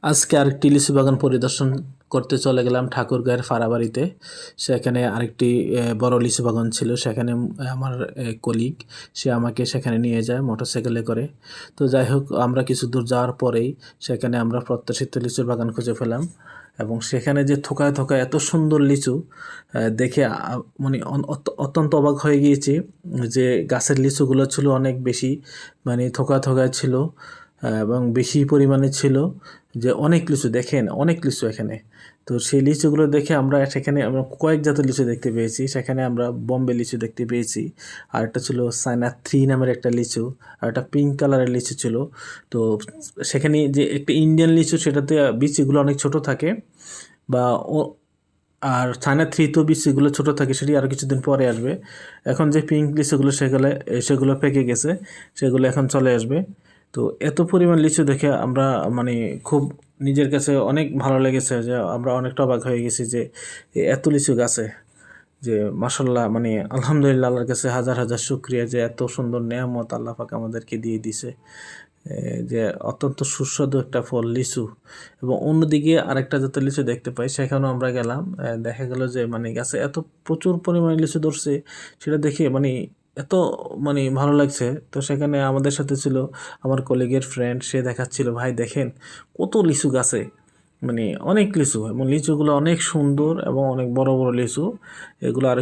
আজকে আরেকটি লিচু বাগান পরিদর্শন করতে চলে গেলাম ঠাকুরগাঁয়ের ফাড়াবাড়িতে। সেখানে আরেকটি বড় লিচু বাগান ছিল। সেখানে আমার কলিগ সে আমাকে সেখানে নিয়ে যায় মোটরসাইকেলে করে। তো যাই হোক, আমরা কিছু দূর যাওয়ার পরেই সেখানে আমরা প্রত্যাশিত লিচুর বাগান খুঁজে পেলাম এবং সেখানে যে থোকায় থোকায় এত সুন্দর লিচু দেখে মানে অত্যন্ত অবাক হয়ে গিয়েছি যে গাছের লিচুগুলো ছিল অনেক বেশি, মানে থোকা থোকায় ছিল এবং বেশি পরিমাণে ছিল, যে অনেক লিচু দেখেন, অনেক লিচু এখানে। তো সেই লিচুগুলো দেখে সেখানে আমরা কয়েক জাতের লিচু দেখতে পেয়েছি। সেখানে আমরা বম্বে লিচু দেখতে পেয়েছি, আর একটা ছিল চায়না 3 নামের একটা লিচু, আর একটা পিঙ্ক কালারের লিচু ছিল। তো সেখানে যে একটা ইন্ডিয়ান লিচু, সেটাতে বিচিগুলো অনেক ছোট থাকে, বা ও আর চায়না 3 তো বিচিগুলো ছোট থাকে, সেটি আরও কিছুদিন পরে আসবে। এখন যে পিঙ্ক লিচুগুলো সেগুলো পেকে গেছে, সেগুলো এখন চলে আসবে। তো এত পরিমাণ লিচু দেখে আমরা মানে খুব নিজের কাছে অনেক ভালো লেগেছে, যে আমরা অনেকটা অবাক হয়ে গেছি যে এত লিচু গাছে, যে মাশাল্লাহ, মানে আলহামদুলিল্লাহ, আল্লাহর কাছে হাজার হাজার শুকরিয়া যে এত সুন্দর নেয়ামত আল্লাহ পাক আমাদেরকে দিয়ে দিছে। যে অত্যন্ত সুস্বাদু একটা ফল লিচু। এবং অন্যদিকে আরেকটা জাতের লিচু দেখতে পাই, সেখানেও আমরা গেলাম। দেখা গেল যে মানে গাছে এত প্রচুর পরিমাণে লিচু ধরছে, সেটা দেখে মানে এত মানে ভালো লাগছে। তো সেখানে আমাদের সাথে ছিল আমার কলিগের ফ্রেন্ড, সে দেখাচ্ছিল, ভাই দেখেন কত লিচু গাছে, মানে অনেক লিচু, এবং লিচুগুলো অনেক সুন্দর এবং অনেক বড় বড় লিচু। এগুলো আরও